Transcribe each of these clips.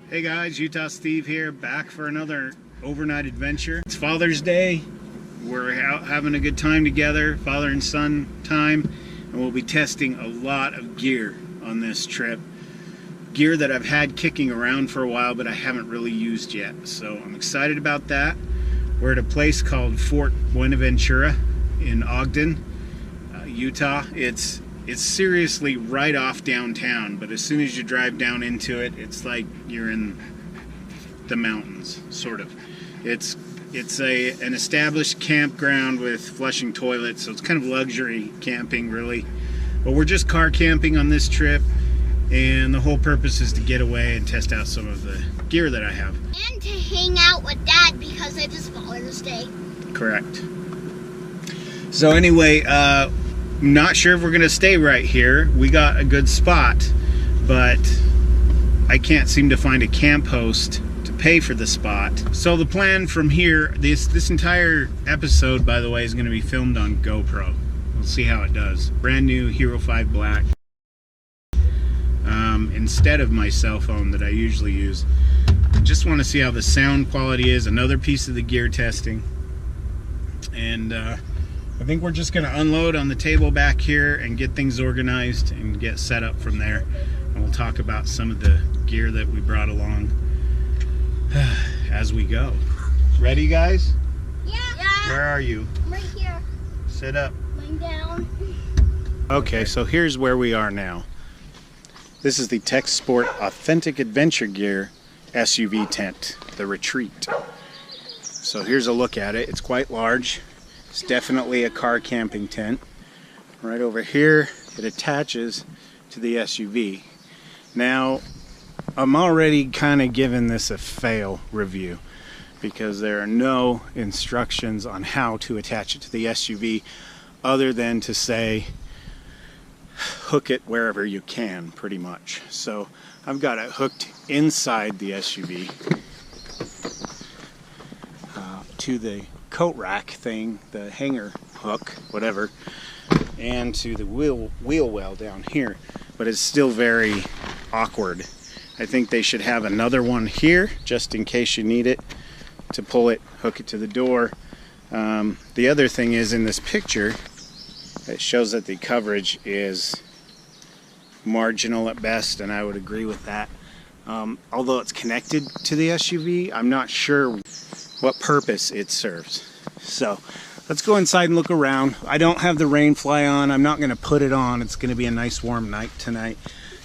Hey guys, Utah Steve here, back for another overnight adventure. It's Father's Day. We're out having a good time together, father and son time, and we'll be testing a lot of gear on this trip. Gear that I've had kicking around for a while, but I haven't really used yet. So I'm excited about that. We're at a place called Fort Buenaventura in Ogden, Utah. It's seriously right off downtown, but as soon as you drive down into it, it's like you're in the mountains, sort of. It's an established campground with flushing toilets, so it's kind of luxury camping, really. But we're just car camping on this trip, and the whole purpose is to get away and test out some of the gear that I have. And to hang out with Dad because it is Father's Day. Correct. So anyway, not sure if we're gonna stay right here. We got a good spot, but I can't seem to find a camp host to pay for the spot. So the plan from here, this entire episode, by the way, is gonna be filmed on GoPro. We'll see how it does. Brand new Hero 5 Black. Instead of my cell phone that I usually use. Just want to see how the sound quality is. Another piece of the gear testing. And I think we're just going to unload on the table back here and get things organized and get set up from there. And we'll talk about some of the gear that we brought along as we go. Ready, guys? Yeah. Where are you? I'm right here. Sit up. Laying down. Okay, so here's where we are now. This is the Tech Sport Authentic Adventure Gear SUV tent, the Retreat. So here's a look at it. It's quite large. It's definitely a car camping tent. Right over here, it attaches to the SUV. Now, I'm already kind of giving this a fail review because there are no instructions on how to attach it to the SUV other than to say, hook it wherever you can, pretty much. So I've got it hooked inside the SUV to the coat rack thing, the hanger hook, whatever, and to the wheel well down here. But it's still very awkward. I think they should have another one here just in case you need it to pull it, hook it to the door. The other thing is, in this picture, it shows that the coverage is marginal at best, and I would agree with that. Although it's connected to the SUV, I'm not sure what purpose it serves. So let's go inside and look around. I don't have the rain fly on. I'm not going to put it on. It's going to be a nice warm night tonight,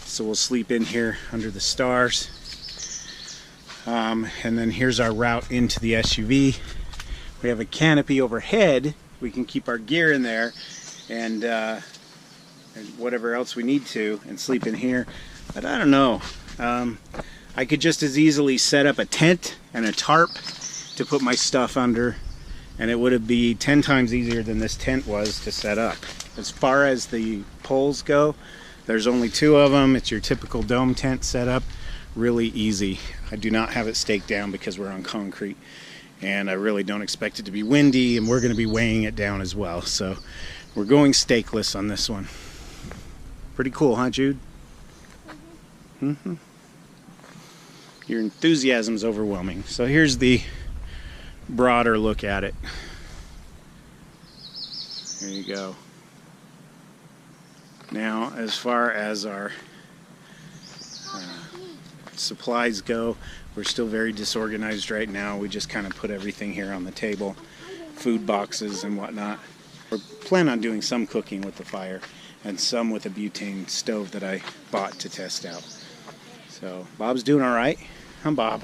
so we'll sleep in here under the stars. And then here's our route into the SUV. We have a canopy overhead. We can keep our gear in there and whatever else we need to, and sleep in here. But I don't know. I could just as easily set up a tent and a tarp to put my stuff under, and it would be 10 times easier than this tent was to set up. As far as the poles go, there's only 2 of them. It's your typical dome tent setup. Really easy. I do not have it staked down because we're on concrete, and I really don't expect it to be windy, and we're going to be weighing it down as well. So we're going stakeless on this one. Pretty cool, huh, Jude? Mm-hmm. Your enthusiasm's overwhelming. So here's the broader look at it. There you go. Now, as far as our supplies go, we're still very disorganized right now. We just kind of put everything here on the table, food boxes and whatnot. We plan on doing some cooking with the fire and some with a butane stove that I bought to test out. So Bob's doing all right. Huh, Bob?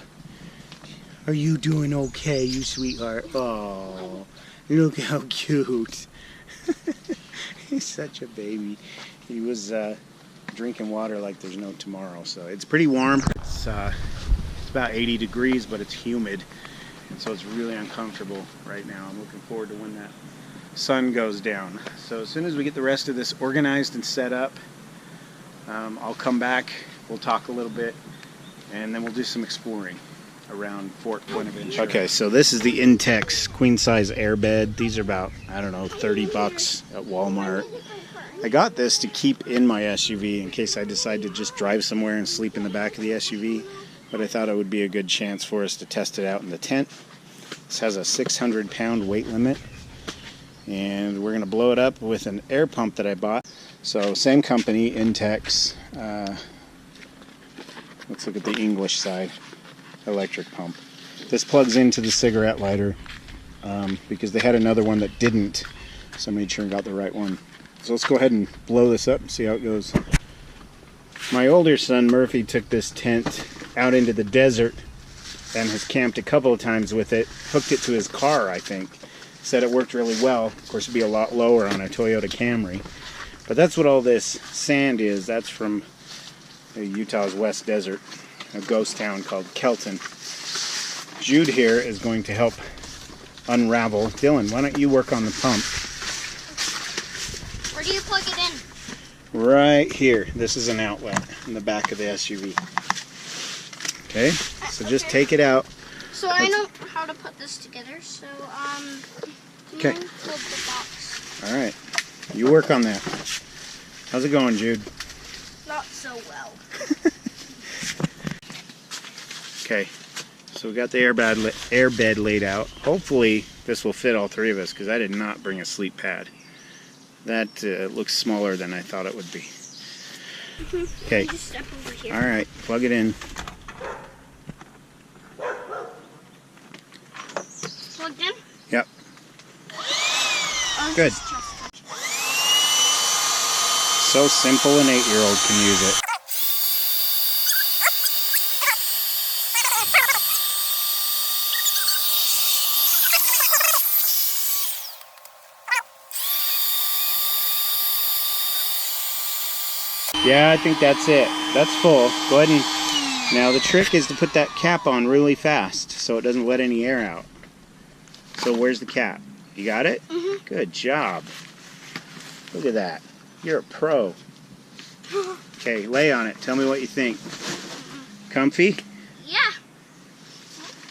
Are you doing okay, you sweetheart? Oh, look how cute. He's such a baby. He was drinking water like there's no tomorrow. So it's pretty warm. It's about 80 degrees, but it's humid, and so it's really uncomfortable right now. I'm looking forward to when that sun goes down. So as soon as we get the rest of this organized and set up, I'll come back, we'll talk a little bit, and then we'll do some exploring around Fort Buenaventura. Okay, so this is the Intex queen size airbed. These are about, I don't know, 30 bucks at Walmart. I got this to keep in my SUV in case I decide to just drive somewhere and sleep in the back of the SUV. but I thought it would be a good chance for us to test it out in the tent. This has a 600-pound weight limit, and we're going to blow it up with an air pump that I bought. So same company, Intex. Let's look at the English side. Electric pump. This plugs into the cigarette lighter because they had another one that didn't, so I made sure I got the right one. So let's go ahead and blow this up and see how it goes. My older son Murphy took this tent out into the desert and has camped a couple of times with it. Hooked it to his car, I think. Said it worked really well. Of course, it'd be a lot lower on a Toyota Camry. But that's what all this sand is. That's from Utah's West Desert, a ghost town called Kelton. Jude here is going to help unravel. Dylan, why don't you work on the pump? Where do you plug it in? Right here. This is an outlet in the back of the SUV. Okay, so just take it out. So I know how to put this together, so okay. Flip the box. All right, you work on that. How's it going, Jude? Not so well. Okay, so we got the air bed laid out. Hopefully this will fit all three of us, because I did not bring a sleep pad. That looks smaller than I thought it would be. Okay, Just step over here. all right, plug it in. Plugged in? Yep. Oh, Good. just touch it. So simple, an 8-year-old can use it. Yeah, I think that's it. That's full. Go ahead and... Now the trick is to put that cap on really fast so it doesn't let any air out. So where's the cap? You got it? Mm-hmm. Good job. Look at that. You're a pro. Okay, lay on it. Tell me what you think. Comfy? Yeah.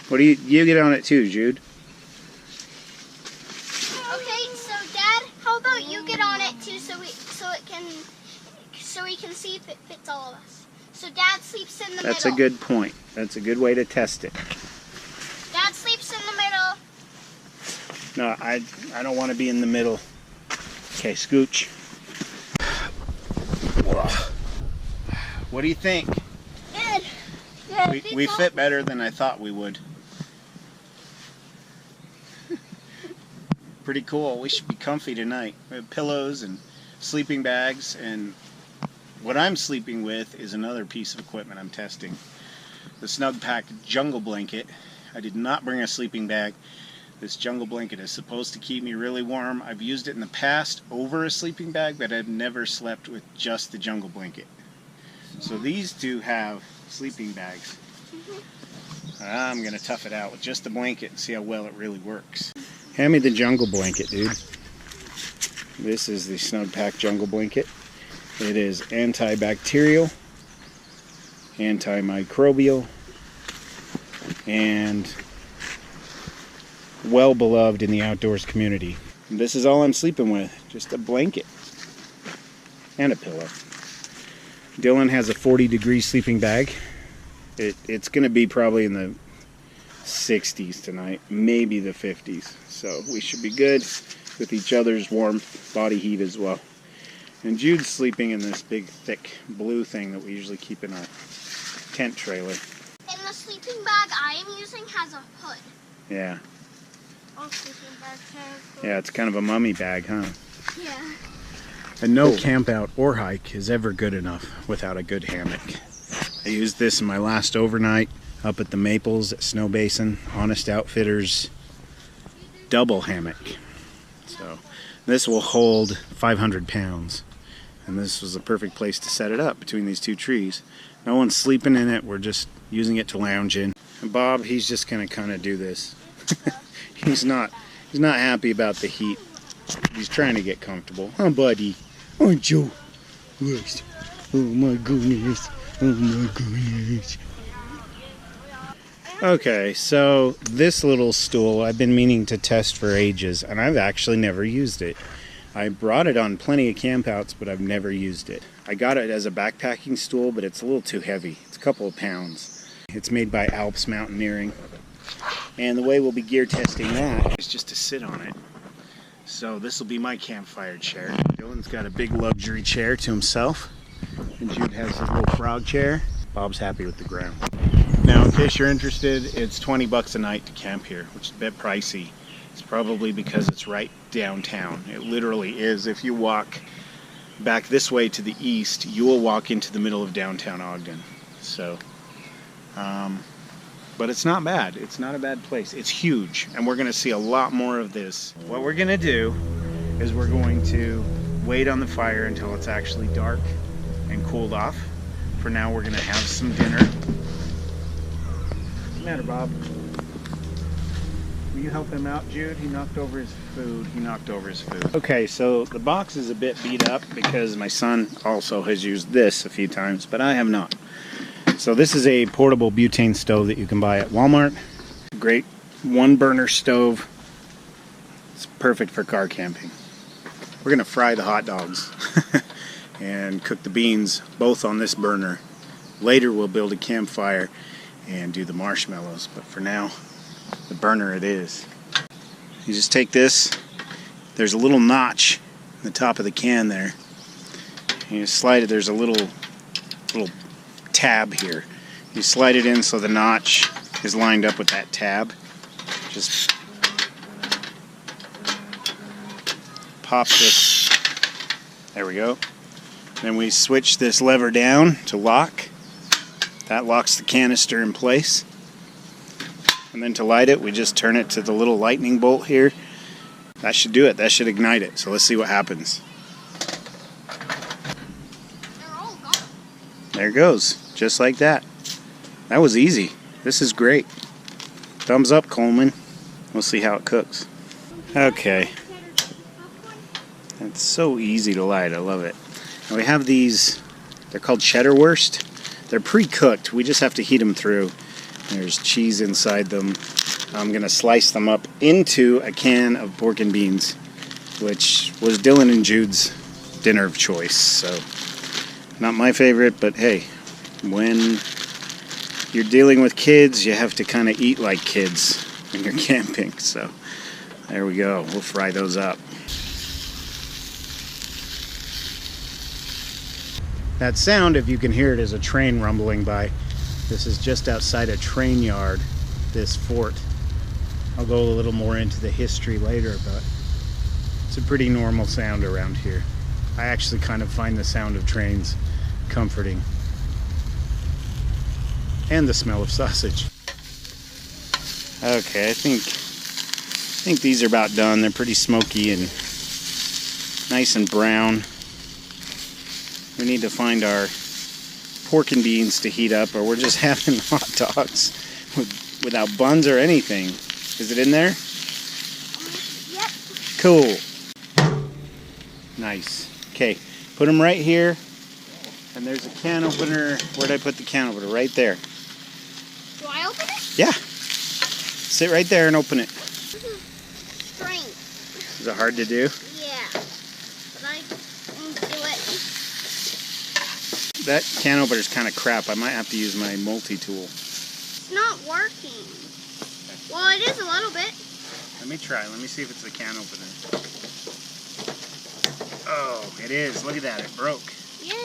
What do you get on it too, Jude? Okay, so Dad, how about you get on it too, so we can see if it fits all of us. So Dad sleeps in the middle. That's a good point. That's a good way to test it. Dad sleeps in the middle. No, I don't want to be in the middle. Okay, scooch. What do you think? Good. We fit better than I thought we would. Pretty cool. We should be comfy tonight. We have pillows and sleeping bags, and what I'm sleeping with is another piece of equipment I'm testing. The Snug Pack jungle blanket. I did not bring a sleeping bag. This jungle blanket is supposed to keep me really warm. I've used it in the past over a sleeping bag, but I've never slept with just the jungle blanket. So these two have sleeping bags. I'm going to tough it out with just the blanket and see how well it really works. Hand me the jungle blanket, dude. This is the Snug Pack jungle blanket. It is antibacterial, antimicrobial, and well beloved in the outdoors community. And this is all I'm sleeping with, just a blanket and a pillow. Dylan has a 40-degree sleeping bag. It's going to be probably in the 60s tonight, maybe the 50s. So we should be good with each other's warm body heat as well. And Jude's sleeping in this big, thick blue thing that we usually keep in our tent trailer. And the sleeping bag I am using has a hood. Yeah. All sleeping bags have hoods. Yeah, it's kind of a mummy bag, huh? Yeah. And no camp out or hike is ever good enough without a good hammock. I used this in my last overnight up at the Maples at Snow Basin. Honest Outfitters double hammock. So this will hold 500 pounds. And this was a perfect place to set it up between these two trees. No one's sleeping in it. We're just using it to lounge in. And Bob, he's just going to kind of do this. He's not happy about the heat. He's trying to get comfortable. Oh, buddy. Aren't you? Yes. Oh, my goodness. Oh, my goodness. Okay, so this little stool I've been meaning to test for ages, and I've actually never used it. I brought it on plenty of campouts, but I've never used it. I got it as a backpacking stool, but it's a little too heavy. It's a couple of pounds. It's made by Alps Mountaineering. And the way we'll be gear testing that is just to sit on it. So this will be my campfire chair. Dylan's got a big luxury chair to himself. And Jude has his little frog chair. Bob's happy with the ground. Now, in case you're interested, it's 20 bucks a night to camp here, which is a bit pricey. It's probably because it's right downtown. It literally is. If you walk back this way to the east, you will walk into the middle of downtown Ogden. So, but it's not bad. It's not a bad place. It's huge, and we're going to see a lot more of this. What we're going to do is we're going to wait on the fire until it's actually dark and cooled off. For now, we're going to have some dinner. What's the matter, Bob? Will you help him out, Jude? He knocked over his food. Okay, so the box is a bit beat up because my son also has used this a few times, but I have not. So this is a portable butane stove that you can buy at Walmart. Great one burner stove. It's perfect for car camping. We're going to fry the hot dogs and cook the beans both on this burner. Later we'll build a campfire and do the marshmallows, but for now, the burner it is. You just take this, there's a little notch in the top of the can there. And you slide it, there's a little tab here. You slide it in so the notch is lined up with that tab. Just pop this. There we go. Then we switch this lever down to lock. That locks the canister in place. And then to light it, we just turn it to the little lightning bolt here. That should do it. That should ignite it. So let's see what happens. There it goes. Just like that. That was easy. This is great. Thumbs up, Coleman. We'll see how it cooks. Okay. It's so easy to light. I love it. Now we have these, they're called cheddar wurst. They're pre-cooked. We just have to heat them through. There's cheese inside them. I'm going to slice them up into a can of pork and beans, which was Dylan and Jude's dinner of choice. So, not my favorite, but hey, when you're dealing with kids, you have to kind of eat like kids when you're camping. So, there we go. We'll fry those up. That sound, if you can hear it, is a train rumbling by. This is just outside a train yard, this fort. I'll go a little more into the history later, but it's a pretty normal sound around here. I actually kind of find the sound of trains comforting. And the smell of sausage. Okay, I think these are about done. They're pretty smoky and nice and brown. We need to find our pork and beans to heat up, or we're just having hot dogs without buns or anything. Is it in there? Yep. Cool. Nice. Okay, put them right here. And there's a can opener. Where'd I put the can opener? Right there. Do I open it? Yeah. Sit right there and open it. This is strange. Is it hard to do? Yeah. But I can do it. That can opener's kind of crap. I might have to use my multi-tool. It's not working. Well, it is a little bit. Let me try. Let me see if it's the can opener. Oh, it is. Look at that. It broke. Yay.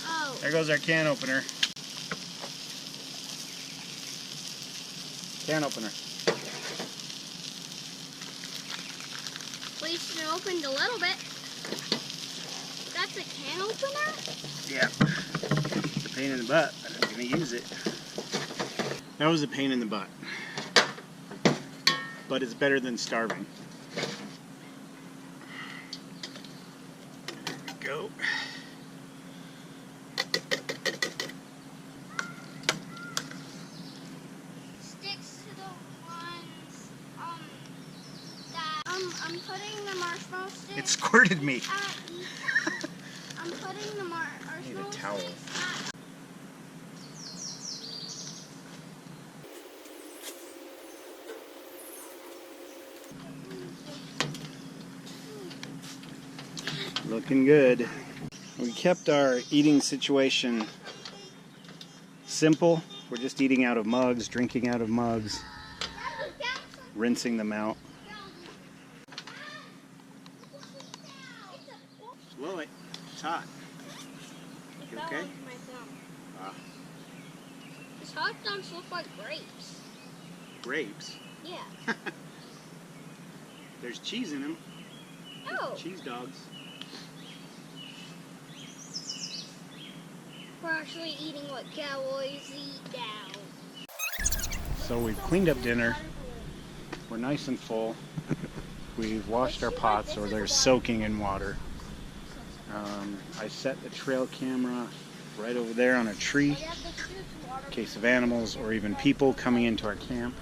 Oh. There goes our can opener. Can opener. At least it opened a little bit. That's a can opener? Yeah. It's a pain in the butt, but I'm going to use it. That was a pain in the butt. But it's better than starving. There we go. Sticks to the ones that I'm putting the marshmallow sticks. It squirted me. I'm putting the marshmallow I need a towel. sticks. Looking good. We kept our eating situation simple We're just eating out of mugs, drinking out of mugs, rinsing them out. Blow it. It's hot. You okay? Ah. These hot dogs look like grapes. Grapes? Yeah. There's cheese in them. Oh. Cheese dogs. We're actually eating what cowboys eat now. So we've cleaned up dinner. We're nice and full. We've washed our pots, or they're soaking in water. I set the trail camera right over there on a tree in case of animals or even people coming into our camp.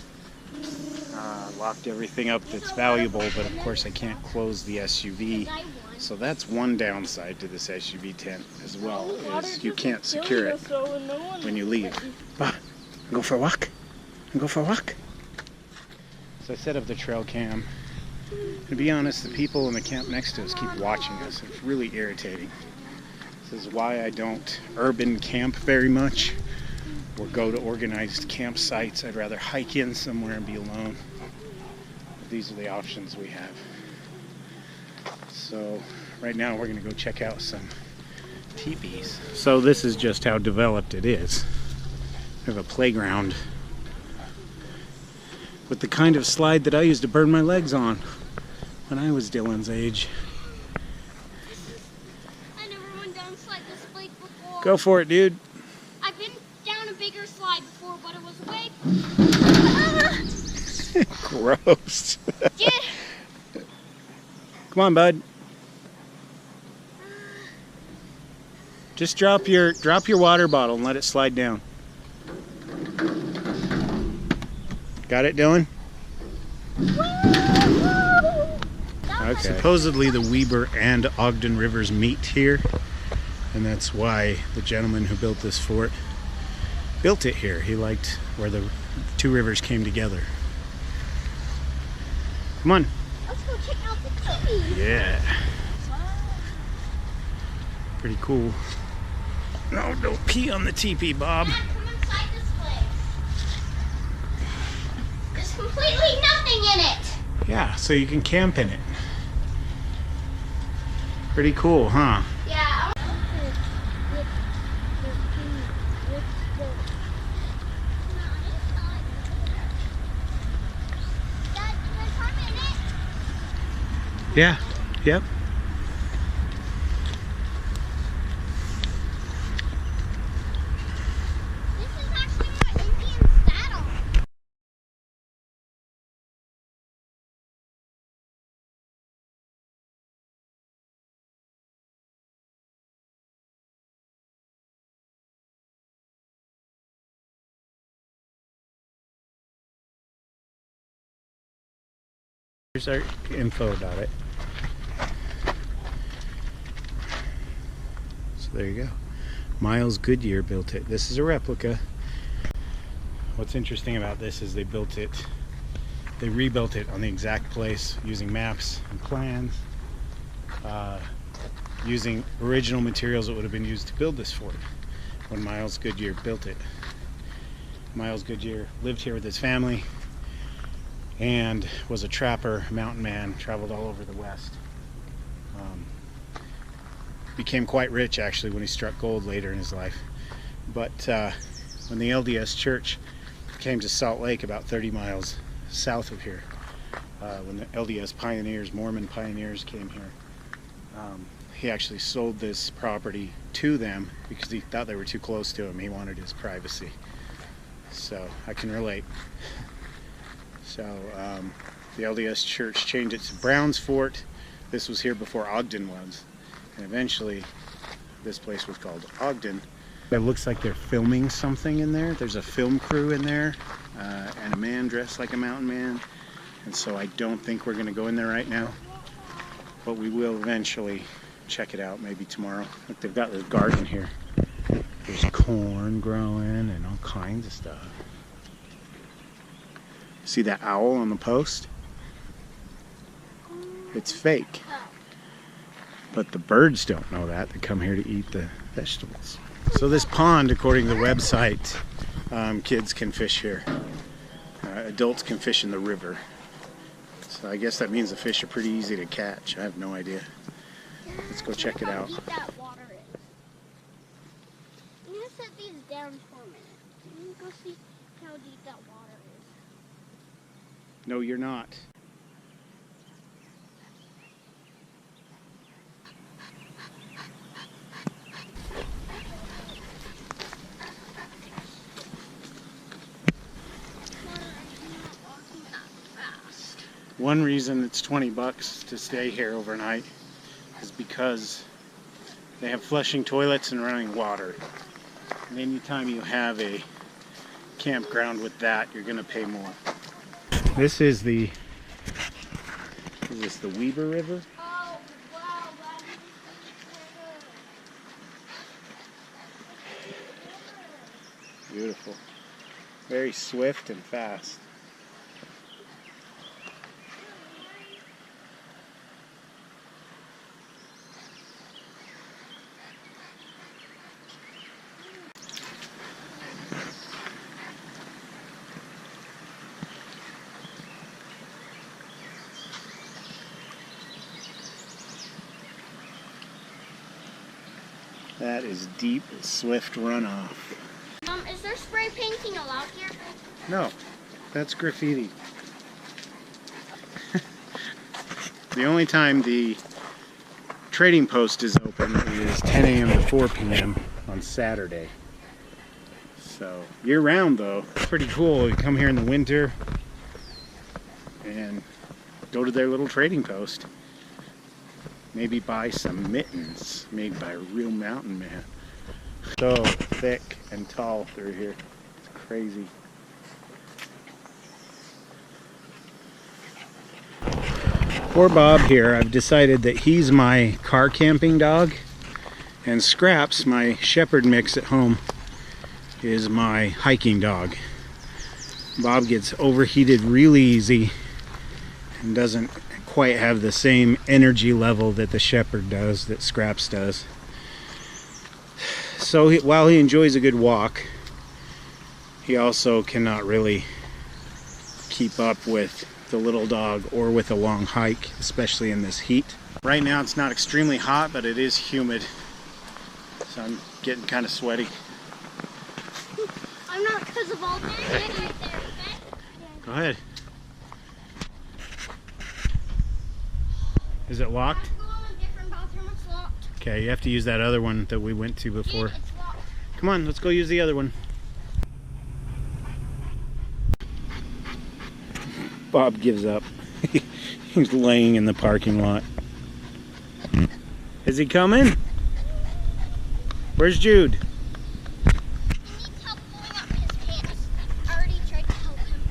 Locked everything up that's valuable, but of course I can't close the SUV. So that's one downside to this SUV tent as well, is you can't secure it when you leave. Bah, go for a walk? Go for a walk? So I set up the trail cam. To be honest, the people in the camp next to us keep watching us. It's really irritating. This is why I don't urban camp very much or go to organized campsites. I'd rather hike in somewhere and be alone. But these are the options we have. So right now we're going to go check out some teepees. So this is just how developed it is. We have a playground with the kind of slide that I used to burn my legs on when I was Dylan's age. I never went down a slide this big before. Go for it, dude. I've been down a bigger slide before, but it was way. Gross. Did. Come on, bud. Just drop your water bottle and let it slide down. Got it, Dylan? Okay. Supposedly the Weber and Ogden rivers meet here, and that's why the gentleman who built this fort built it here. He liked where the two rivers came together. Come on. Let's go check out the teepee. Yeah. Pretty cool. No, don't pee on the teepee, Bob. Dad, come inside this place. There's completely nothing in it. Yeah, so you can camp in it. Pretty cool, huh? Yeah. Dad, can I come in it? Yeah, yep. This is actually what Indians sat on. Here's our info about it. So there you go. Miles Goodyear built it. This is a replica. What's interesting about this is they rebuilt it on the exact place using maps and plans, using original materials that would have been used to build this fort when Miles Goodyear built it. Miles Goodyear lived here with his family and was a trapper, mountain man, traveled all over the West. Became quite rich actually when he struck gold later in his life. But when the LDS Church came to Salt Lake, about 30 miles south of here, when the LDS pioneers, Mormon pioneers came here, he actually sold this property to them because he thought they were too close to him. He wanted his privacy. So I can relate. So the LDS Church changed it to Brown's Fort. This was here before Ogden was. And eventually this place was called Ogden. It looks like they're filming something in there. There's a film crew in there and a man dressed like a mountain man. And so I don't think we're going to go in there right now. But we will eventually check it out, maybe tomorrow. Look, they've got this garden here. There's corn growing and all kinds of stuff. See that owl on the post? It's fake. But the birds don't know that. They come here to eat the vegetables. So this pond, according to the website, kids can fish here. Adults can fish in the river. So I guess that means the fish are pretty easy to catch. I have no idea. Let's go check it out. How deep that water is. I'm gonna set these down for a minute. I'm gonna go see how deep that water is. No, you're not. One reason it's 20 bucks to stay here overnight is because they have flushing toilets and running water. And anytime you have a campground with that, you're going to pay more. This is the, is this the Weber River? Oh, wow, Beautiful. Very swift and fast. That is deep, swift runoff. Is there spray painting allowed here? No, that's graffiti. The only time the trading post is open is 10 a.m. to 4 p.m. on Saturday. So year round though, it's pretty cool. You come here in the winter and go to their little trading post. Maybe buy some mittens made by a real mountain man. So thick and tall through here. It's crazy. For Bob here, I've decided that he's my car camping dog, and Scraps, my shepherd mix at home, is my hiking dog. Bob gets overheated really easy and doesn't quite have the same energy level that the shepherd does, that Scraps does. So while he enjoys a good walk, he also cannot really keep up with the little dog or with a long hike, especially in this heat. Right now it's not extremely hot, but it is humid, so I'm getting kind of sweaty. I'm not, because of all that right there, okay? Go ahead. Is it locked? I have to go in a different bathroom, it's locked. Okay, you have to use that other one that we went to before. It's locked. Come on, let's go use the other one. Bob gives up. He's laying in the parking lot. Is he coming? Where's Jude? He needs help pulling up his pants. I already tried to help him.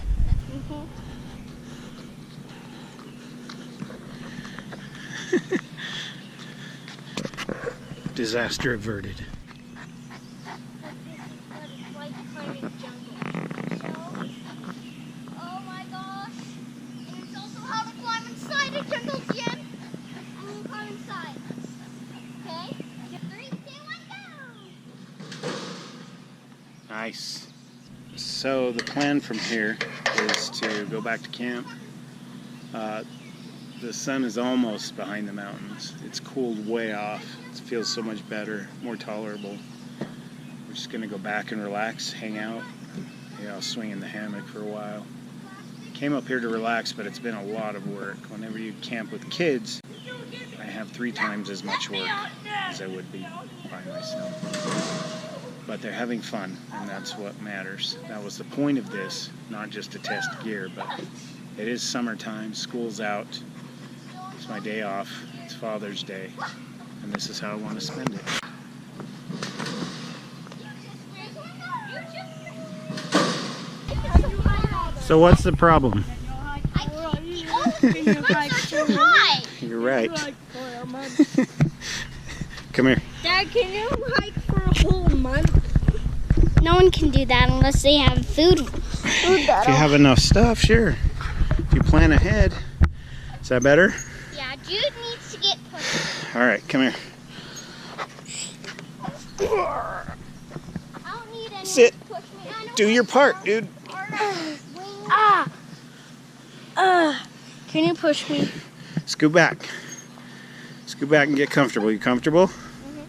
Disaster averted. Oh my gosh. And it's also how to climb inside a jungle gym. I'm gonna climb inside. Okay? 3, 2, 1, go! Nice. So the plan from here is to go back to camp. The sun is almost behind the mountains. It's cooled way off. It feels so much better, more tolerable. We're just gonna go back and relax, hang out. Maybe I'll swing in the hammock for a while. Came up here to relax, but it's been a lot of work. Whenever you camp with kids, I have 3 times as much work as I would be by myself. But they're having fun, and that's what matters. That was the point of this, not just to test gear, but it is summertime, school's out. It's my day off. It's Father's Day, and this is how I want to spend it. So what's the problem? You're right. Come here. Dad, can you hike for a whole month? No one can do that unless they have food. If you have enough stuff, sure. If you plan ahead. Is that better? Yeah, Jude needs to get pushed. All right, come here. I don't need anyone Sit. to push me. I know Do your part, dude. Can you push me? Scoot back. Scoot back and get comfortable. You comfortable? Mm-hmm.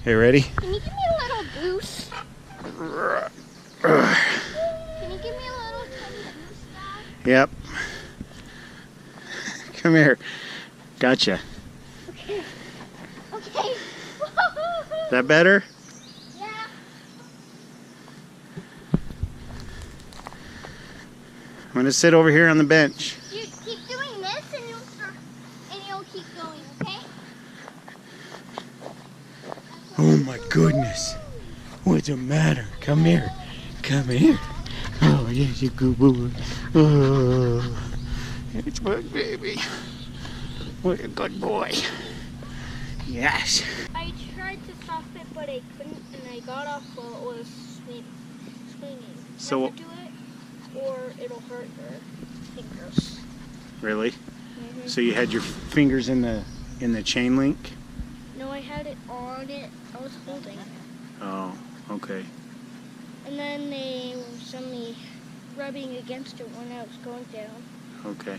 Okay, ready? Can you give me a little boost? Can you give me a little tiny boost, Dad? Yep. Come here. Gotcha. Okay. Okay. Is that better? Yeah. I'm gonna sit over here on the bench. You keep doing this and you'll keep going, okay? Oh my goodness. What's the matter? Come here. Come here. Oh, yes, you good boy. Oh, it's my baby. What a good boy. Yes. I tried to stop it, but I couldn't, and I got off while it was swinging. So, Never do it, or it'll hurt your fingers. really? Mm-hmm. So you had your fingers in the chain link? No, I had it on it. I was holding it. Oh, okay. And then they were suddenly rubbing against it when I was going down. Okay.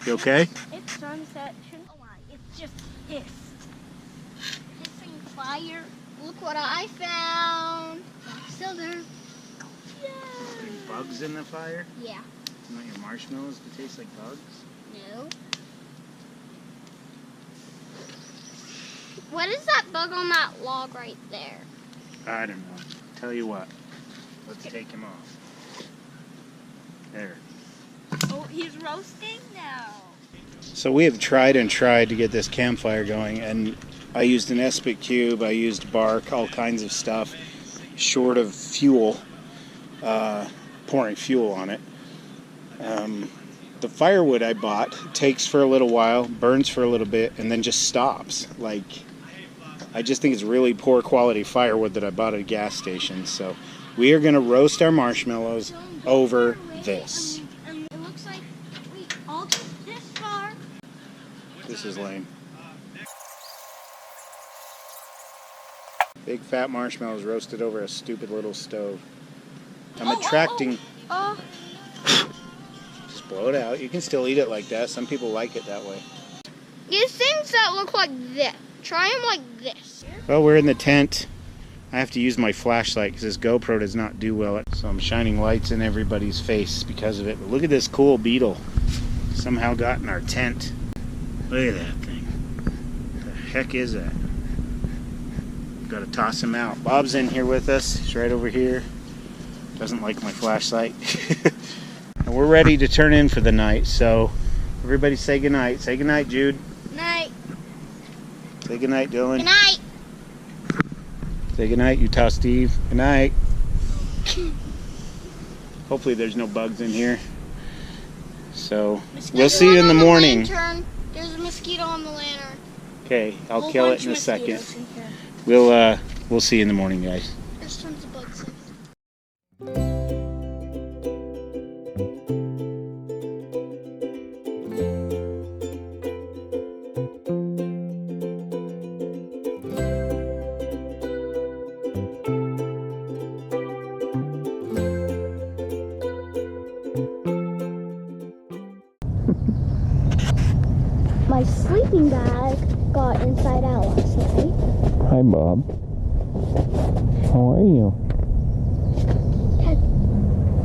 You okay? It's sunset. Oh my, it's just hissed. Hissing fire. Look what I found. Still there. Any bugs in the fire? Yeah. You want your marshmallows to taste like bugs? No. What is that bug on that log right there? I don't know. Tell you what. Let's take him off. There. Oh, he's roasting now. So we have tried and tried to get this campfire going, and I used an Espic cube, I used bark, all kinds of stuff, short of fuel, pouring fuel on it. The firewood I bought takes for a little while, burns for a little bit, and then just stops. Like, I just think it's really poor quality firewood that I bought at a gas station. So we are going to roast our marshmallows over this. It looks like we all get this far. This is lame. Big fat marshmallows roasted over a stupid little stove. I'm attracting... Just blow it out. You can still eat it like that. Some people like it that way. These things that look like this. Try them like this. Well, we're in the tent. I have to use my flashlight because this GoPro does not do well. So I'm shining lights in everybody's face because of it. But look at this cool beetle. Somehow got in our tent. Look at that thing. What the heck is that? Got to toss him out. Bob's in here with us. He's right over here. Doesn't like my flashlight. And we're ready to turn in for the night. So everybody say goodnight. Say goodnight, Jude. Night. Say goodnight, Dylan. Good night. Say goodnight, Utah Steve. Good night. Hopefully there's no bugs in here. So we'll see you in the morning. There's a mosquito on the lantern. Okay, I'll kill it in a second. In We'll see you in the morning, guys. There's tons of bugs in here. My sleeping bag got inside out last night. Hi, Bob. How are you?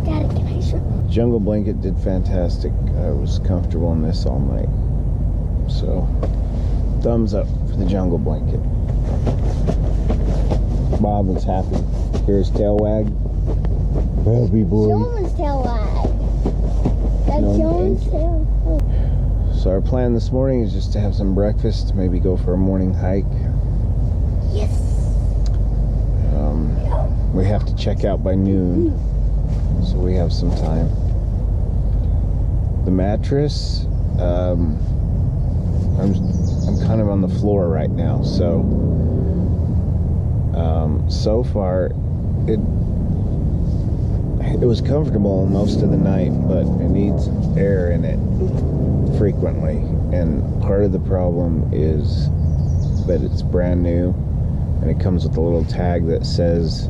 Daddy, can I show? Jungle blanket did fantastic. I was comfortable in this all night. So, thumbs up for the jungle blanket. Bob was happy. Here's tail wag. Happy boy. Jonah's tail wag. That's No, Jonah's thank you. tail. So our plan this morning is just to have some breakfast, maybe go for a morning hike. Yes. We have to check out by noon, so we have some time. The mattress, I'm kind of on the floor right now, so so far it was comfortable most of the night, but it needs air in it frequently, and part of the problem is that it's brand new and it comes with a little tag that says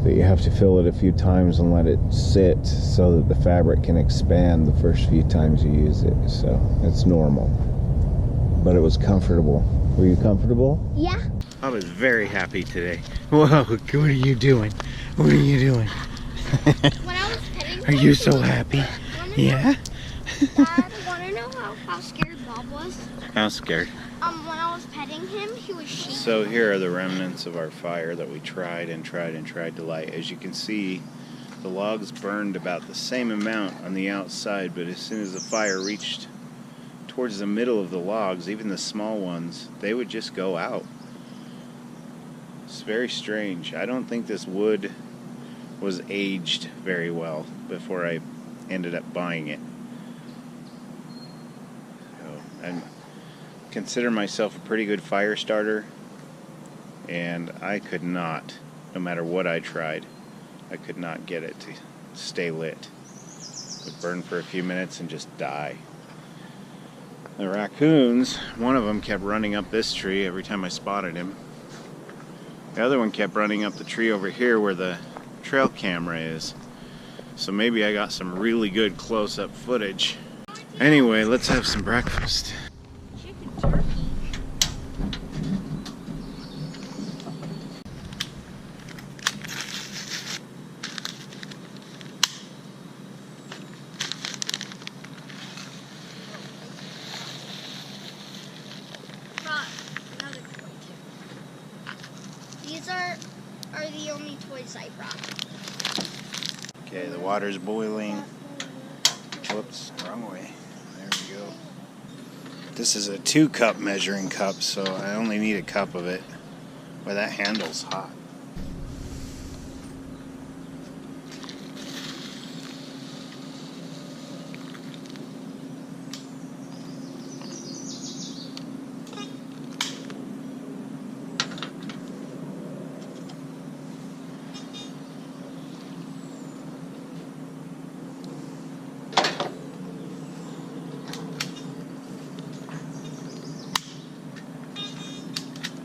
that you have to fill it a few times and let it sit so that the fabric can expand the first few times you use it. So it's normal, but it was comfortable. Were you comfortable? Yeah. I was very happy today. Whoa, what are you doing? What are you doing? When I was petting Are you so happy? Yeah? Dad, wanna know how scared Bob was? How scared? When I was petting him, he was shaking. So here are the remnants of our fire that we tried to light. As you can see, the logs burned about the same amount on the outside, but as soon as the fire reached towards the middle of the logs, even the small ones, they would just go out. It's very strange. I don't think this wood was aged very well before I ended up buying it. So, I consider myself a pretty good fire starter, and I could not, no matter what I tried, I could not get it to stay lit. It would burn for a few minutes and just die. The raccoons, one of them kept running up this tree every time I spotted him. The other one kept running up the tree over here where the trail camera is. So maybe I got some really good close-up footage. Anyway, let's have some breakfast. Chicken turkey. These are the only toys I brought. Okay, the water's boiling. Whoops, wrong way. There we go. This is a 2-cup measuring cup, so I only need a cup of it. Boy, that handle's hot.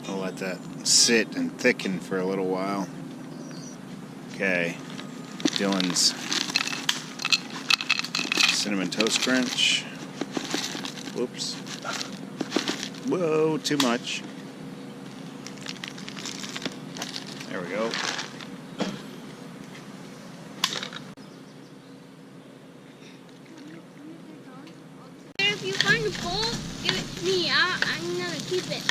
I'll let that sit and thicken for a little while. Okay, Dylan's Cinnamon Toast Crunch. Whoops. Whoa, too much. There we go. If you find a bowl, give it to me. I'm gonna keep it.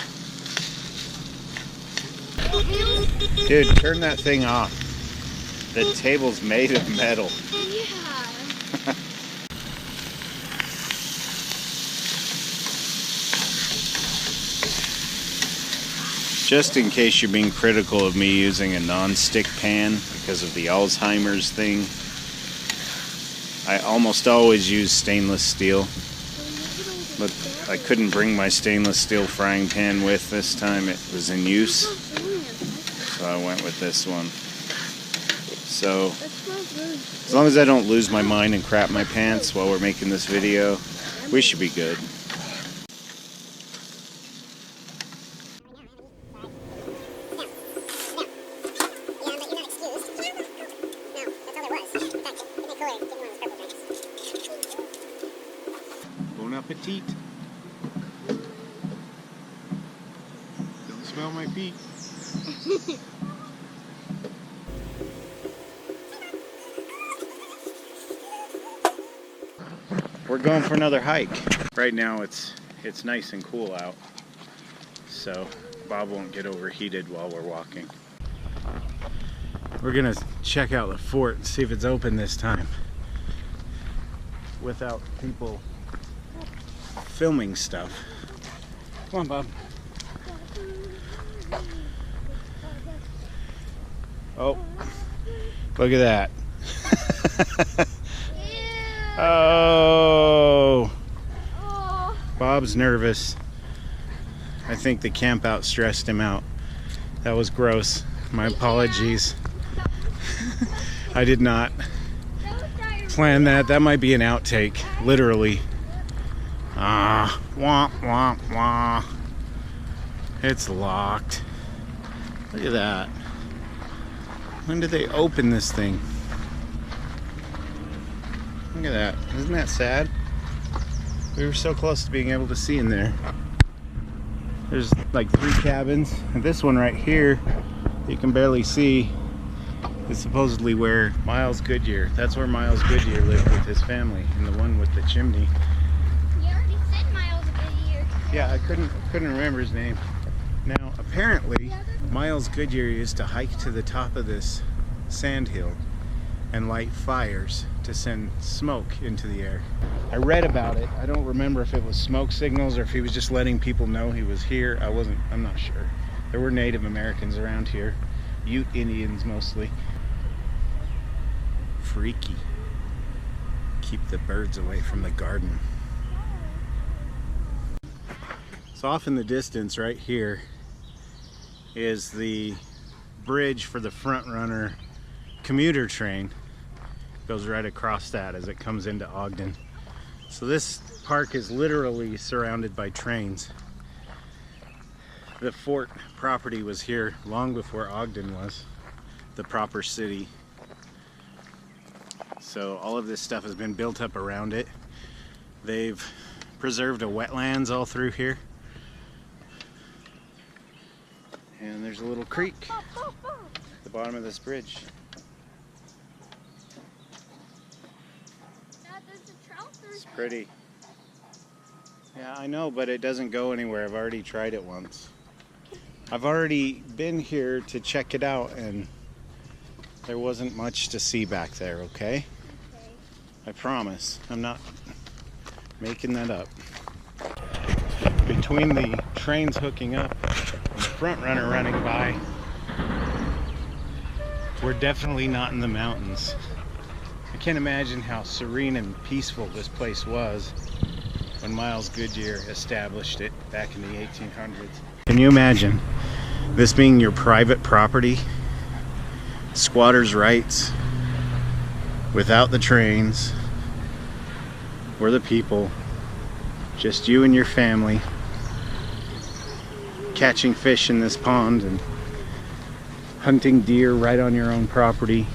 Dude, turn that thing off. The table's made of metal. Yeah. Just in case you're being critical of me using a non-stick pan because of the Alzheimer's thing, I almost always use stainless steel, but I couldn't bring my stainless steel frying pan with this time. It was in use, so I went with this one. So, as long as I don't lose my mind and crap my pants while we're making this video, we should be good. Bon appetit. Don't smell my feet. We're going for another hike. Right now it's nice and cool out, so Bob won't get overheated while we're walking. We're gonna check out the fort and see if it's open this time without people filming stuff. Come on, Bob. Oh, look at that. Oh, Bob's nervous. I think the camp out stressed him out. That was gross. My apologies. I did not plan that. That might be an outtake, literally. Wah, wah, wah. It's locked. Look at that. When did they open this thing? Look at that. Isn't that sad? We were so close to being able to see in there. There's like 3 cabins. And this one right here, you can barely see, is supposedly where Miles Goodyear, that's where Miles Goodyear lived with his family, and the one with the chimney. You already said Miles Goodyear. Yeah, I couldn't remember his name. Now, apparently, Miles Goodyear used to hike to the top of this sand hill and light fires to send smoke into the air. I read about it. I don't remember if it was smoke signals or if he was just letting people know he was here. I'm not sure. There were Native Americans around here. Ute Indians mostly. Freaky. Keep the birds away from the garden. So off in the distance right here is the bridge for the Front Runner commuter train. Goes right across that as it comes into Ogden. So this park is literally surrounded by trains. The fort property was here long before Ogden was the proper city. So all of this stuff has been built up around it. They've preserved a wetlands all through here. And there's a little creek at the bottom of this bridge. It's pretty. Yeah, I know, but it doesn't go anywhere. I've already tried it once. I've already been here to check it out, and there wasn't much to see back there, okay? I promise. I'm not making that up. Between the trains hooking up and the Front Runner running by, we're definitely not in the mountains. I can't imagine how serene and peaceful this place was when Miles Goodyear established it back in the 1800s. Can you imagine this being your private property? Squatters' rights, without the trains or the people, just you and your family catching fish in this pond and hunting deer right on your own property.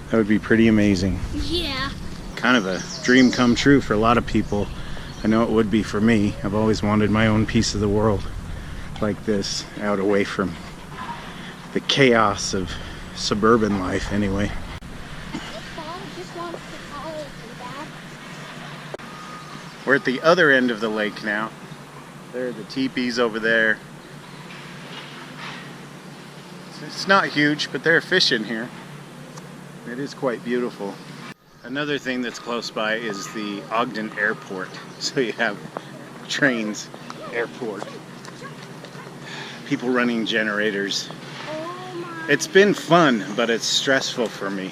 That would be pretty amazing. Yeah. Kind of a dream come true for a lot of people. I know it would be for me. I've always wanted my own piece of the world like this, out away from the chaos of suburban life anyway. We're at the other end of the lake now. There are the teepees over there. It's not huge, but there are fish in here. It is quite beautiful. Another thing that's close by is the Ogden Airport. So you have trains, airport, people running generators. It's been fun, but it's stressful for me.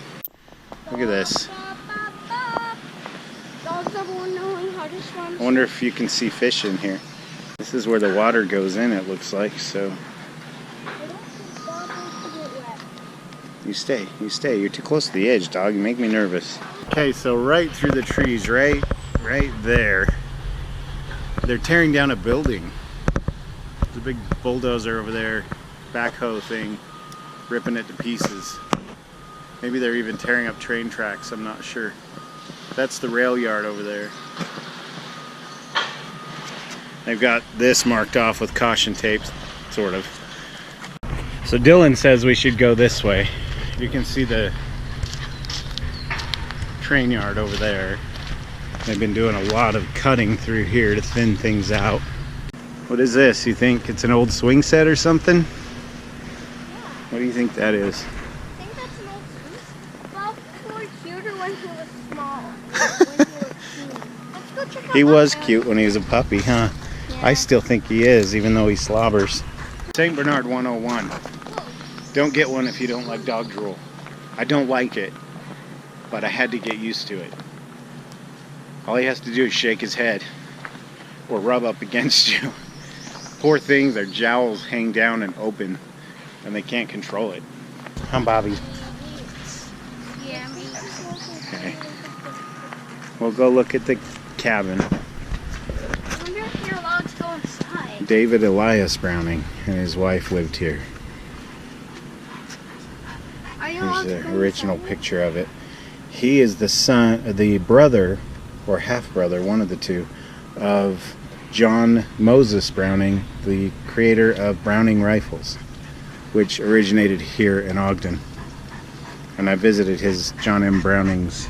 Look at this. I wonder if you can see fish in here. This is where the water goes in, it looks like, so. You stay. You're too close to the edge, dog. You make me nervous. Okay, so right through the trees, right there, they're tearing down a building. There's a big bulldozer over there, backhoe thing, ripping it to pieces. Maybe they're even tearing up train tracks, I'm not sure. That's the rail yard over there. They've got this marked off with caution tape, sort of. So Dylan says we should go this way. You can see the train yard over there. They've been doing a lot of cutting through here to thin things out. What is this? You think it's an old swing set or something? Yeah. What do you think that is? I think that's an old swing. Well, he was cuter when he was small. Let's go check out He was that. cute when he was a puppy, huh? Yeah. I still think he is, even though he slobbers. St. Bernard 101. Don't get one if you don't like dog drool. I don't like it, but I had to get used to it. All he has to do is shake his head or rub up against you. Poor thing, their jowls hang down and open, and they can't control it. Huh, Bobby? Yeah, me. Okay. We'll go look at the cabin. I wonder if you're allowed to go inside. David Elias Browning and his wife lived here. Are you Here's allowed to the go original inside? picture of it. He is the brother, or half-brother, one of the two, of John Moses Browning, the creator of Browning rifles, which originated here in Ogden. And I visited his John M. Browning's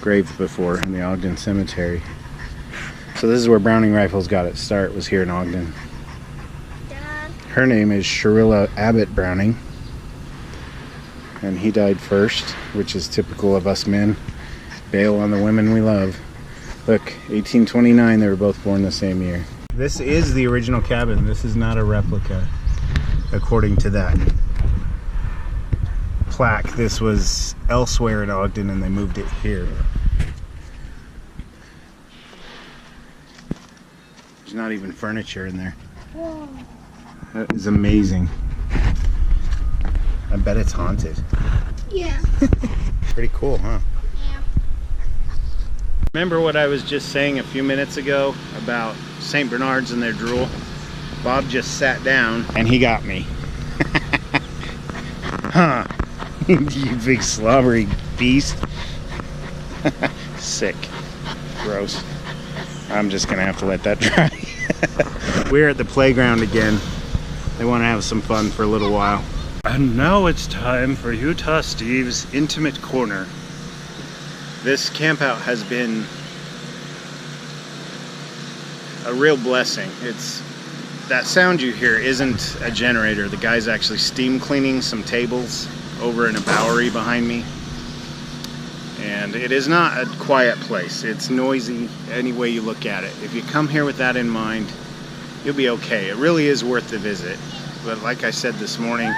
grave before in the Ogden Cemetery. So this is where Browning rifles got its start, was here in Ogden. Dad. Her name is Sherilla Abbott Browning, and he died first, which is typical of us men. Bail on the women we love. Look, 1829, they were both born the same year. This is the original cabin. This is not a replica, according to that plaque. This was elsewhere in Ogden and they moved it here. There's not even furniture in there. Whoa. That is amazing. I bet it's haunted. Yeah. Pretty cool, huh? Yeah. Remember what I was just saying a few minutes ago about St. Bernards and their drool? Bob just sat down and he got me. Huh? You big slobbery beast. Sick. Gross. I'm just gonna have to let that dry. We're at the playground again. They want to have some fun for a little while. And now it's time for Utah Steve's Intimate Corner. This campout has been a real blessing. That sound you hear isn't a generator. The guy's actually steam cleaning some tables over in a Bowery behind me. And it is not a quiet place. It's noisy any way you look at it. If you come here with that in mind, you'll be okay. It really is worth the visit. But like I said this morning,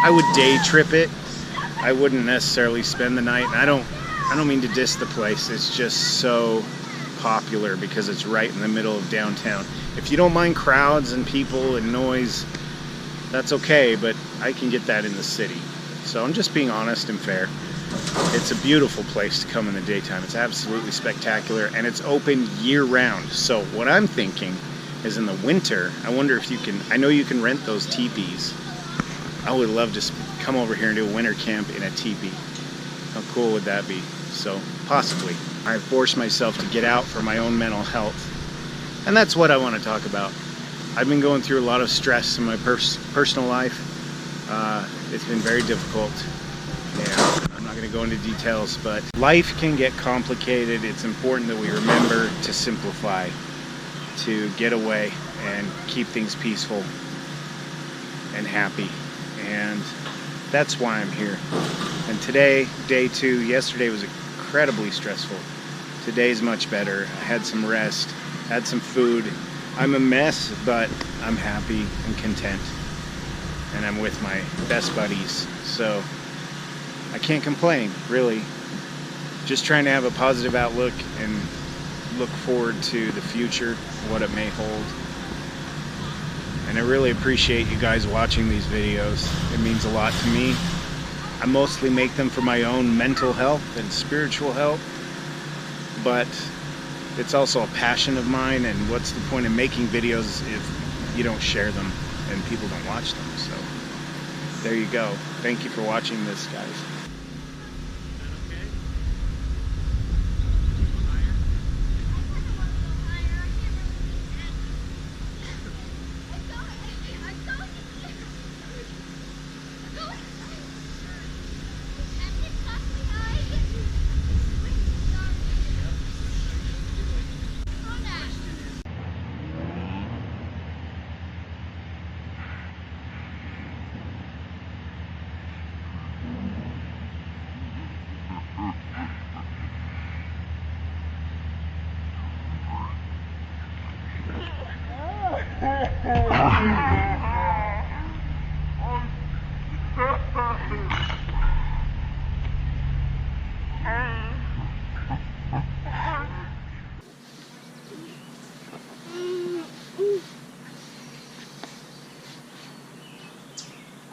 I would day trip it. I wouldn't necessarily spend the night. And I don't mean to diss the place. It's just so popular because it's right in the middle of downtown. If you don't mind crowds and people and noise, that's okay, but I can get that in the city. So I'm just being honest and fair. It's a beautiful place to come in the daytime. It's absolutely spectacular, and it's open year-round. So what I'm thinking is in the winter, I wonder if you can, I know you can rent those teepees. I would love to come over here and do a winter camp in a teepee. How cool would that be? So possibly. I forced myself to get out for my own mental health, and that's what I want to talk about. I've been going through a lot of stress in my personal life. It's been very difficult, and I'm not going to go into details, but life can get complicated. It's important that we remember to simplify, to get away and keep things peaceful and happy, and that's why I'm here. And today, day 2, yesterday was incredibly stressful. Today's much better. I had some rest, had some food. I'm a mess, but I'm happy and content. And I'm with my best buddies. So I can't complain, really. Just trying to have a positive outlook and look forward to the future, what it may hold. And I really appreciate you guys watching these videos. It means a lot to me. I mostly make them for my own mental health and spiritual health, but it's also a passion of mine, and what's the point of making videos if you don't share them and people don't watch them? So there you go. Thank you for watching this, guys.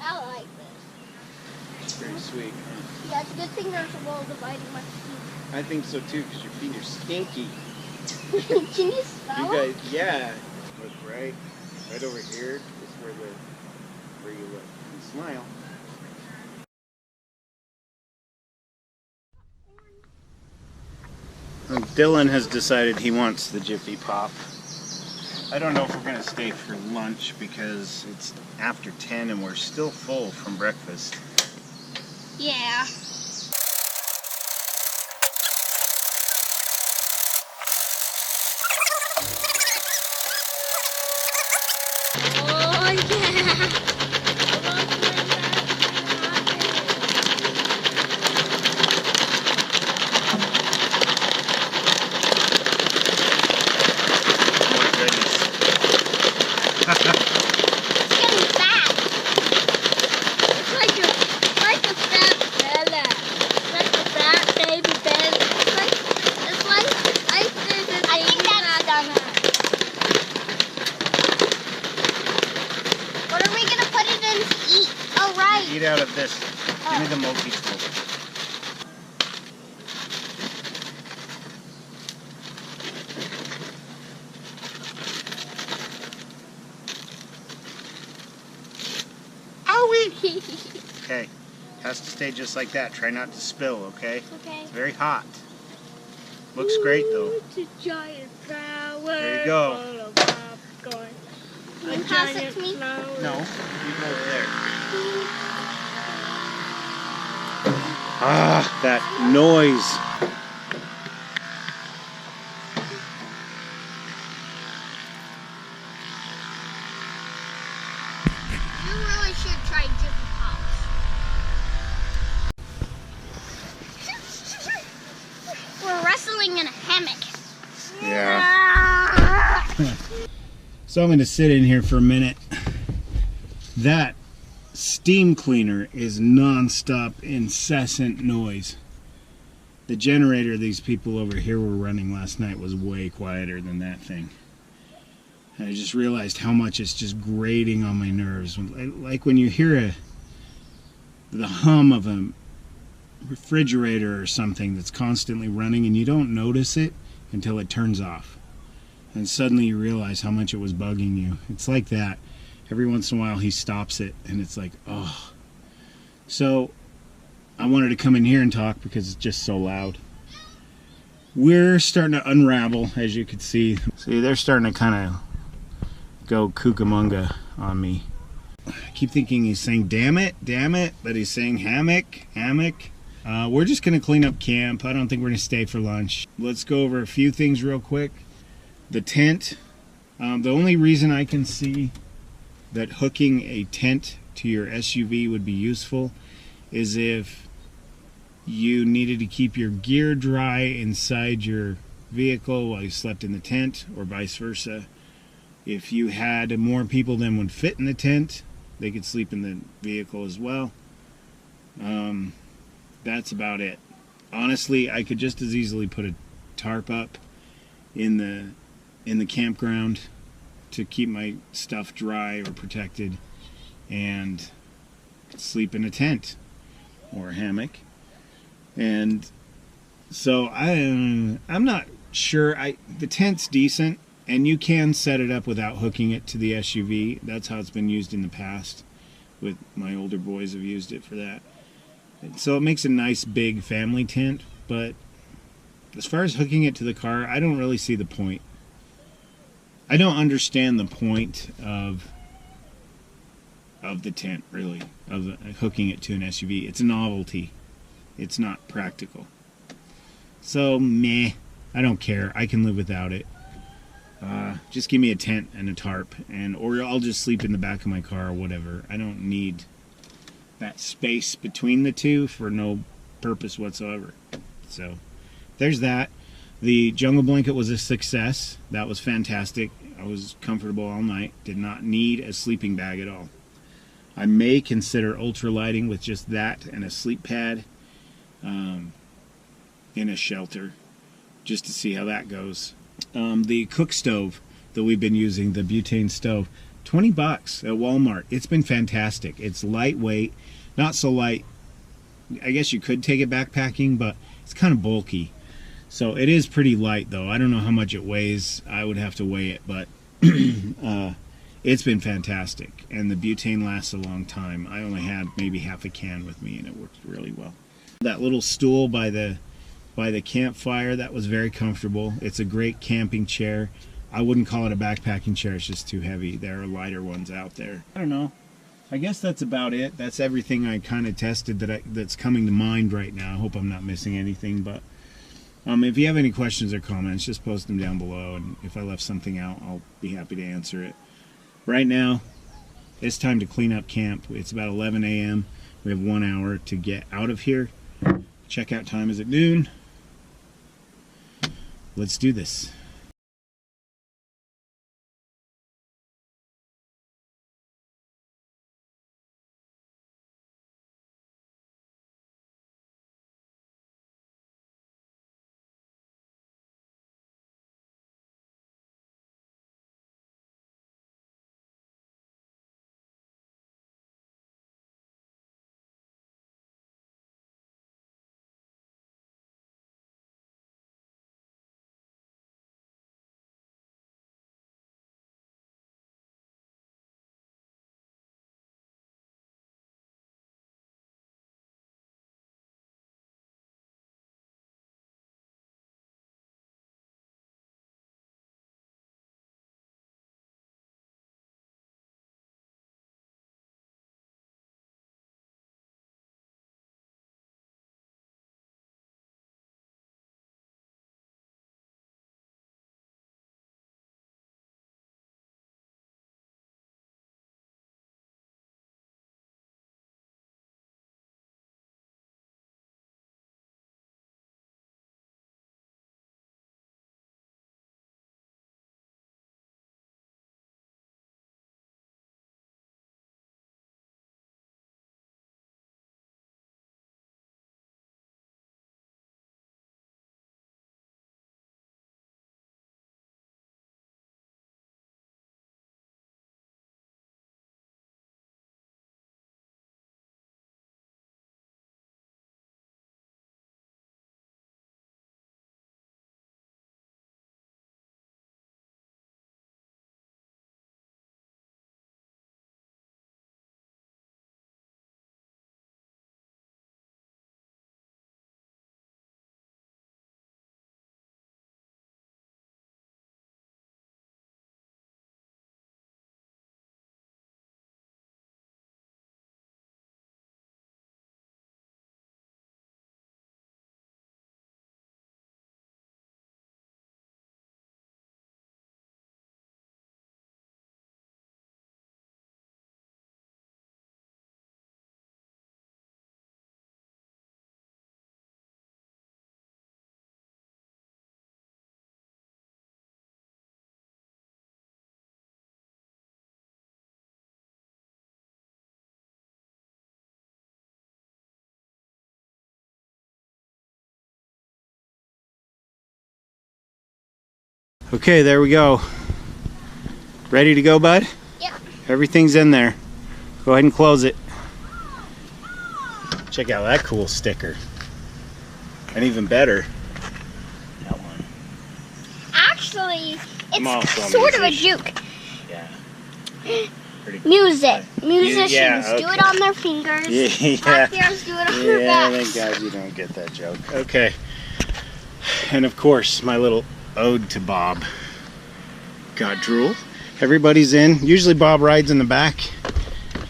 I like this. Very sweet. Yeah, it's a good thing there's a wall dividing my feet. I think so too, because your feet are stinky. Can you smell You it? guys, yeah. Look right over here is where you look and smile. Dylan has decided he wants the Jiffy Pop. I don't know if we're going to stay for lunch because it's after 10 and we're still full from breakfast. Yeah. Oh, yeah. Eat out of this. Give me the multi tool. Owie! Okay. Has to stay just like that. Try not to spill, okay? Okay. It's very hot. Looks great though. It's a giant flower. There you go. Can you pass it to me? No, you go over there. Ah, that noise. You really should try Jiffy Pops. We're wrestling in a hammock. Yeah. So I'm going to sit in here for a minute. That steam cleaner is non-stop, incessant noise. The generator these people over here were running last night was way quieter than that thing. I just realized how much it's just grating on my nerves. Like when you hear the hum of a refrigerator or something that's constantly running and you don't notice it until it turns off. And suddenly you realize how much it was bugging you. It's like that. Every once in a while he stops it and it's like, oh. So I wanted to come in here and talk because it's just so loud. We're starting to unravel, as you can see. See, they're starting to kind of go kookamonga on me. I keep thinking he's saying damn it, but he's saying hammock. We're just going to clean up camp. I don't think we're going to stay for lunch. Let's go over a few things real quick. The tent. The only reason I can see that hooking a tent to your SUV would be useful is if you needed to keep your gear dry inside your vehicle while you slept in the tent, or vice versa. If you had more people than would fit in the tent, they could sleep in the vehicle as well. That's about it. Honestly, I could just as easily put a tarp up in the campground to keep my stuff dry or protected and sleep in a tent or a hammock. And so I'm not sure. The tent's decent and you can set it up without hooking it to the SUV. That's how it's been used in the past. With my older boys have used it for that. And so it makes a nice big family tent, but as far as hooking it to the car, I don't really see the point. I don't understand the point of the tent, really, of hooking it to an SUV. It's a novelty. It's not practical. So, meh. I don't care. I can live without it. Just give me a tent and a tarp, or I'll just sleep in the back of my car or whatever. I don't need that space between the two for no purpose whatsoever. So, there's that. The jungle blanket was a success. That was fantastic. I was comfortable all night. Did not need a sleeping bag at all. I may consider ultralighting with just that and a sleep pad in a shelter, just to see how that goes. The cook stove that we've been using, the butane stove, $20 at Walmart. It's been fantastic. It's lightweight, not so light. I guess you could take it backpacking, but it's kind of bulky. So it is pretty light though. I don't know how much it weighs. I would have to weigh it, but it's been fantastic. And the butane lasts a long time. I only had maybe half a can with me and it worked really well. That little stool by the by the campfire. That was very comfortable. It's a great camping chair. I wouldn't call it a backpacking chair, it's just too heavy. There are lighter ones out there. I don't know. I guess that's about it. That's everything I kind of tested that's coming to mind right now. I hope I'm not missing anything, but if you have any questions or comments, just post them down below, and if I left something out, I'll be happy to answer it. Right now, it's time to clean up camp. It's about 11 a.m. We have 1 hour to get out of here. Checkout time is at noon. Let's do this. Okay, there we go. Ready to go, bud? Yep. Everything's in there. Go ahead and close it. Check out that cool sticker. And even better, that one. Actually, Also it's sort of a juke. Yeah. Music. Musicians Yeah, okay. do it on their fingers. Yeah. Actors do it on their Yeah, backs. thank God you don't get that joke. Okay. And of course, my little ode to Bob. God, drool. Everybody's in. Usually Bob rides in the back.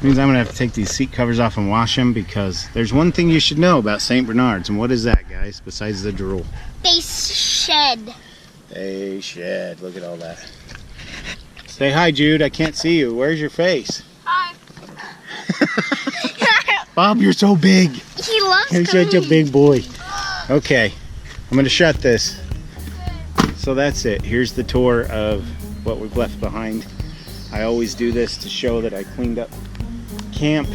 Means I'm gonna have to take these seat covers off and wash them, because there's one thing you should know about St. Bernards, and what is that, guys, besides the drool? They shed. They shed. Look at all that. Say hi, Jude. I can't see you. Where's your face? Hi. Bob, you're so big. He loves You're such a big boy. Okay, I'm gonna shut this. So that's it. Here's the tour of what we've left behind. I always do this to show that I cleaned up camp.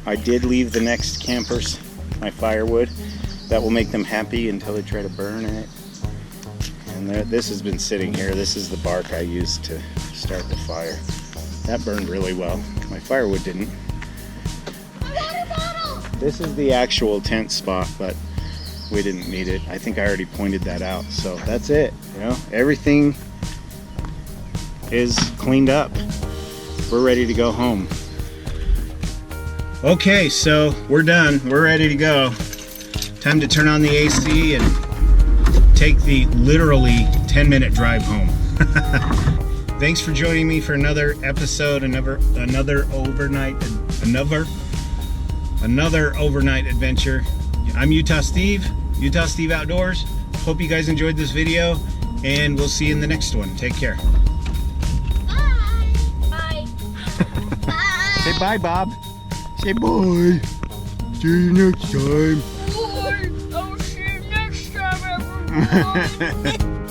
I did leave the next campers my firewood. That will make them happy until they try to burn it. And this has been sitting here. This is the bark I used to start the fire. That burned really well. My firewood didn't. Water bottle. This is the actual tent spot, but we didn't need it. I think I already pointed that out. So that's it. You know, everything is cleaned up. We're ready to go home. Okay, so we're done. We're ready to go. Time to turn on the AC and take the literally 10-minute drive home. Thanks for joining me for another episode, another overnight adventure. I'm Utah Steve Outdoors. Hope you guys enjoyed this video, and we'll see you in the next one. Take care. Bye. Bye. Bye. Say bye, Bob. Say bye. See you next time. Bye. I'll see you next time, everyone.